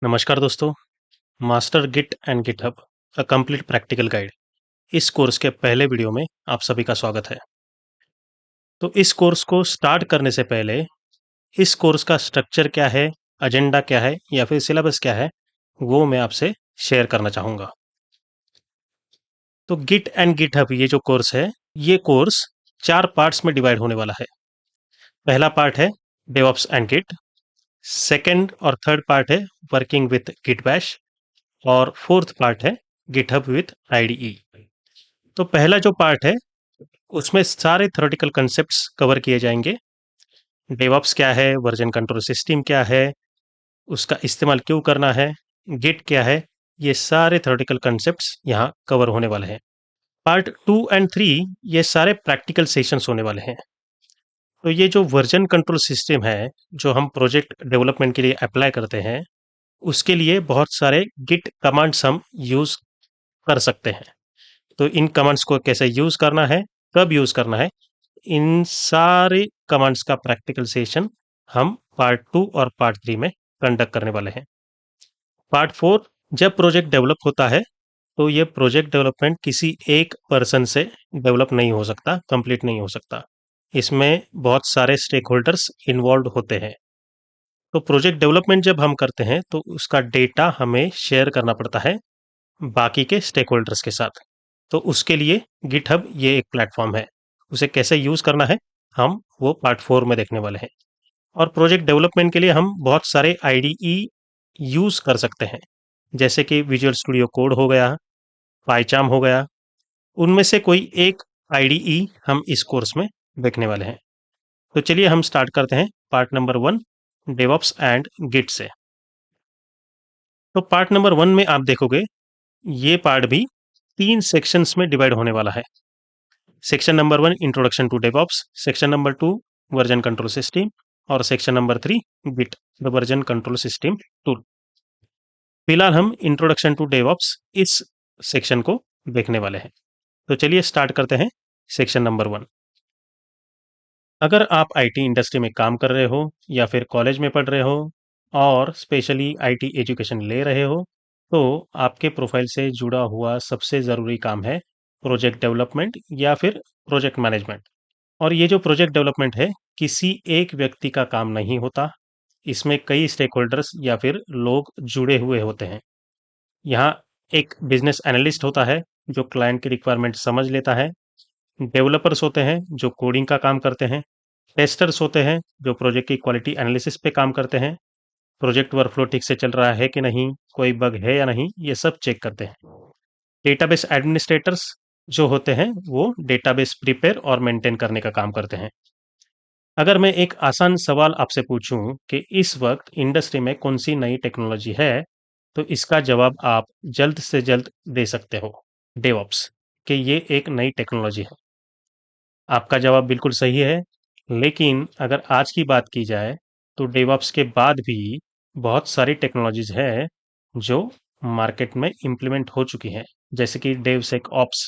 नमस्कार दोस्तों। Master git and GitHub a complete practical guide इस कोर्स के पहले वीडियो में आप सभी का स्वागत है। तो इस कोर्स को स्टार्ट करने से पहले इस कोर्स का स्ट्रक्चर क्या है, एजेंडा क्या है या फिर सिलेबस क्या है, वो मैं आपसे शेयर करना चाहूँगा। तो गिट एंड गिटहब ये जो कोर्स है, ये कोर्स 4 पार्ट्स में डिवाइड होने वाला है। पहला पार्ट है डेवऑप्स एंड गिट, सेकंड और थर्ड पार्ट है वर्किंग विथ गिट बैश और फोर्थ पार्ट है गिटहब विथ आईडीई। तो पहला जो पार्ट है उसमें सारे थ्योरेटिकल कॉन्सेप्ट्स कवर किए जाएंगे। डेवऑप्स क्या है, वर्जन कंट्रोल सिस्टम क्या है, उसका इस्तेमाल क्यों करना है, गिट क्या है, ये सारे थ्योरेटिकल कॉन्सेप्ट्स यहाँ कवर होने वाले हैं। पार्ट 2 एंड 3 ये सारे प्रैक्टिकल सेशंस होने वाले हैं। तो ये जो वर्जन कंट्रोल सिस्टम है जो हम प्रोजेक्ट डेवलपमेंट के लिए अप्लाई करते हैं, उसके लिए बहुत सारे गिट कमांड्स हम यूज़ कर सकते हैं। तो इन कमांड्स को कैसे यूज़ करना है, कब यूज़ करना है, इन सारे कमांड्स का प्रैक्टिकल सेशन हम पार्ट 2 और पार्ट 3 में कंडक्ट करने वाले हैं। पार्ट 4 जब प्रोजेक्ट डेवलप होता है तो ये प्रोजेक्ट डेवलपमेंट किसी एक पर्सन से डेवलप नहीं हो सकता, कंप्लीट नहीं हो सकता। इसमें बहुत सारे स्टेक होल्डर्स इन्वॉल्व होते हैं। तो प्रोजेक्ट डेवलपमेंट जब हम करते हैं तो उसका डेटा हमें शेयर करना पड़ता है बाकी के स्टेक होल्डर्स के साथ। तो उसके लिए गिटहब ये एक प्लेटफॉर्म है। उसे कैसे यूज़ करना है, हम वो पार्ट 4 में देखने वाले हैं। और प्रोजेक्ट डेवलपमेंट के लिए हम बहुत सारे आईडीई यूज़ कर सकते हैं, जैसे कि विजुअल स्टूडियो कोड हो गया, पाइचार्म हो गया। उनमें से कोई एक आईडीई हम इस कोर्स में देखने वाले हैं। तो चलिए हम स्टार्ट करते हैं part number 1 DevOps and git से। तो पार्ट नंबर 1 में आप देखोगे ये पार्ट भी 3 सेक्शंस में डिवाइड होने वाला है। Section number 1 introduction to DevOps, section number 2 version control system और section number 3 Git the version control system tool. फिलहाल हम इंट्रोडक्शन टू डेवऑप्स इस सेक्शन को देखने वाले हैं। तो चलिए स्टार्ट करते हैं सेक्शन नंबर 1। अगर आप आईटी इंडस्ट्री में काम कर रहे हो या फिर कॉलेज में पढ़ रहे हो और स्पेशली आईटी एजुकेशन ले रहे हो, तो आपके प्रोफाइल से जुड़ा हुआ सबसे ज़रूरी काम है प्रोजेक्ट डेवलपमेंट या फिर प्रोजेक्ट मैनेजमेंट। और ये जो प्रोजेक्ट डेवलपमेंट है, किसी एक व्यक्ति का काम नहीं होता। इसमें कई स्टेक होल्डर्स या फिर लोग जुड़े हुए होते हैं। यहाँ एक बिजनेस एनालिस्ट होता है जो क्लाइंट की रिक्वायरमेंट समझ लेता है। डेवलपर्स होते हैं जो कोडिंग का काम करते हैं। टेस्टर्स होते हैं जो प्रोजेक्ट की क्वालिटी एनालिसिस पे काम करते हैं। प्रोजेक्ट वर्कफ्लो ठीक से चल रहा है कि नहीं, कोई बग है या नहीं, ये सब चेक करते हैं। डेटाबेस एडमिनिस्ट्रेटर्स जो होते हैं वो डेटाबेस प्रिपेयर और मेंटेन करने का काम करते हैं। अगर मैं एक आसान सवाल आपसे पूछूं कि इस वक्त इंडस्ट्री में कौन सी नई टेक्नोलॉजी है, तो इसका जवाब आप जल्द से जल्द दे सकते हो डेवऑप्स, कि ये एक नई टेक्नोलॉजी है। आपका जवाब बिल्कुल सही है। लेकिन अगर आज की बात की जाए तो डेवऑप्स के बाद भी बहुत सारी टेक्नोलॉजीज है जो मार्केट में इम्प्लीमेंट हो चुकी हैं, जैसे कि DevSecOps,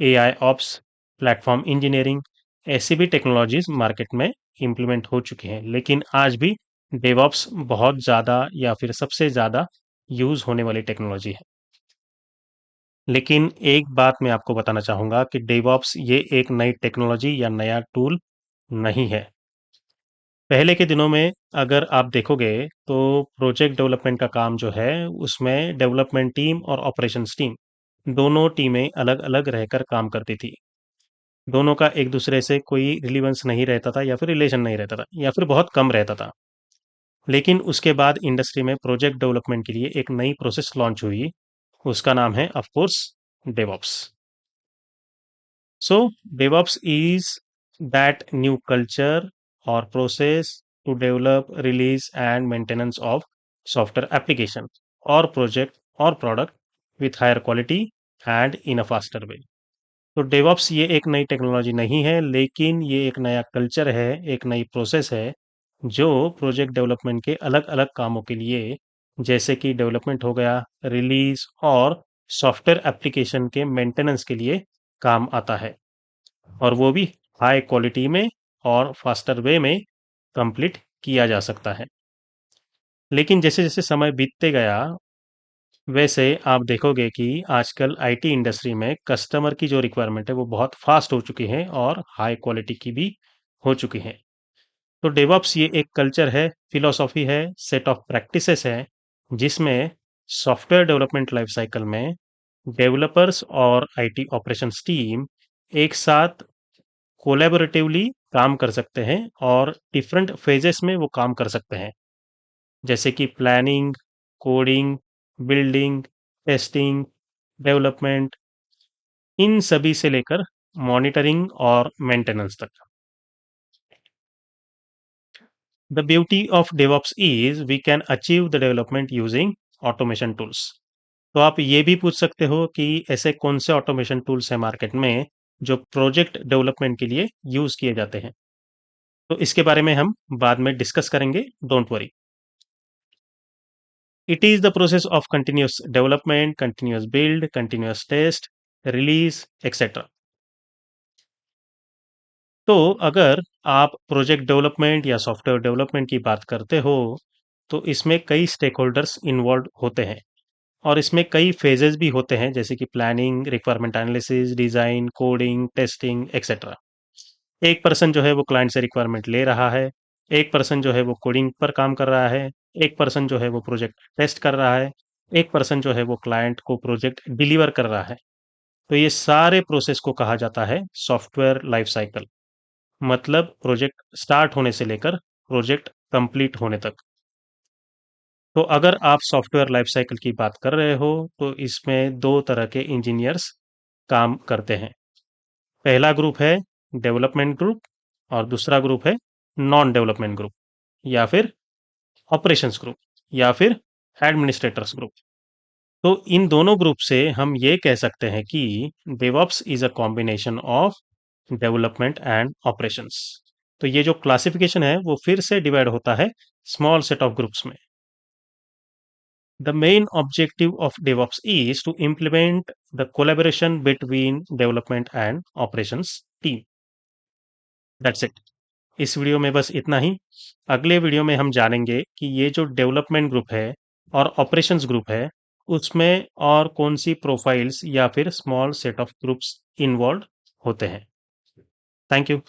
AI ops, platform engineering. ऐसी भी टेक्नोलॉजीज मार्केट में इम्प्लीमेंट हो चुकी हैं, लेकिन आज भी डेवऑप्स बहुत ज़्यादा या फिर सबसे ज़्यादा यूज़ होने वाली टेक्नोलॉजी है। लेकिन एक बात मैं आपको बताना चाहूँगा कि डेवऑप्स ये एक नई टेक्नोलॉजी या नया टूल नहीं है। पहले के दिनों में अगर आप देखोगे तो प्रोजेक्ट डेवलपमेंट का काम जो है उसमें डेवलपमेंट टीम और ऑपरेशंस टीम दोनों टीमें अलग-अलग रहकर काम करती थी। दोनों का एक दूसरे से कोई रिलेवेंस नहीं रहता था या फिर रिलेशन नहीं रहता था या फिर बहुत कम रहता था। लेकिन उसके बाद इंडस्ट्री में प्रोजेक्ट डेवलपमेंट के लिए एक नई प्रोसेस लॉन्च हुई। उसका नाम है of course DevOps. So, DevOps is that new culture or process to develop, release, and maintenance of software application or project or product with higher quality and in a faster way. तो DevOps ये एक नई technology नहीं है, लेकिन ये एक नया कल्चर है, एक नई प्रोसेस है जो प्रोजेक्ट डेवलपमेंट के अलग-अलग कामों के लिए, जैसे कि डेवलपमेंट हो गया, रिलीज और सॉफ्टवेयर एप्लीकेशन के मेंटेनेंस के लिए काम आता है। और वो भी हाई क्वालिटी में और फास्टर वे में कंप्लीट किया जा सकता है। लेकिन जैसे-जैसे समय बीतते गया, वैसे आप देखोगे कि आजकल आईटी इंडस्ट्री में कस्टमर की जो रिक्वायरमेंट है, वो बहुत फास्ट हो चुकी है और हाई क्वालिटी की भी हो चुकी है। तो डेवऑप्स ये एक कल्चर है, फिलॉसफी है, सेट ऑफ प्रैक्टिसेस है, जिसमें सॉफ्टवेयर डेवलपमेंट लाइफ साइकिल में डेवलपर्स और आईटी ऑपरेशंस टीम एक साथ कोलैबोरेटिवली काम कर सकते हैं और डिफरेंट फेजेस में वो काम कर सकते हैं, जैसे कि planning, coding, building, testing, development, इन सभी से लेकर मॉनिटरिंग और मेंटेनेंस तक। The beauty of DevOps is we can achieve the development using automation tools. तो आप ये भी पूछ सकते हो कि ऐसे कौन से ऑटोमेशन टूल्स हैं मार्केट में जो प्रोजेक्ट डेवलपमेंट के लिए यूज किए जाते हैं। तो इसके बारे में हम बाद में डिस्कस करेंगे, don't worry. It is the process of continuous development, continuous build, continuous test, release etcetera. तो अगर आप प्रोजेक्ट डेवलपमेंट या सॉफ्टवेयर डेवलपमेंट की बात करते हो, तो इसमें कई स्टेक होल्डर्स इन्वॉल्व होते हैं और इसमें कई फेजेस भी होते हैं, जैसे कि planning, requirement analysis, design, coding, testing etcetera. एक पर्सन जो है वो क्लाइंट से रिक्वायरमेंट ले रहा है, एक पर्सन जो है वो कोडिंग पर काम कर रहा है, एक पर्सन जो है वो प्रोजेक्ट टेस्ट कर रहा है, एक पर्सन जो है वो क्लाइंट को प्रोजेक्ट डिलीवर कर रहा है। तो ये सारे प्रोसेस को कहा जाता है सॉफ्टवेयर लाइफ साइकिल, मतलब प्रोजेक्ट स्टार्ट होने से लेकर प्रोजेक्ट कंप्लीट होने तक। तो अगर आप सॉफ्टवेयर लाइफ साइकिल की बात कर रहे हो, तो इसमें दो तरह के इंजीनियर्स काम करते हैं। पहला ग्रुप है डेवलपमेंट ग्रुप और दूसरा ग्रुप है नॉन डेवलपमेंट ग्रुप, या फिर ऑपरेशंस ग्रुप, या फिर एडमिनिस्ट्रेटर्स ग्रुप। तो इन दोनों ग्रुप से हम ये कह सकते हैं कि DevOps is a combination of development and operations. तो ये जो क्लासिफिकेशन है वो फिर से डिवाइड होता है स्मॉल सेट ऑफ ग्रुप्स में। The main objective of DevOps is to implement the collaboration between development and operations team. That's it. इस वीडियो में बस इतना ही। अगले वीडियो में हम जानेंगे कि ये जो डेवलपमेंट ग्रुप है और ऑपरेशंस ग्रुप है, उसमें और कौन सी प्रोफाइल्स या फिर small set of groups involve होते हैं। Thank you.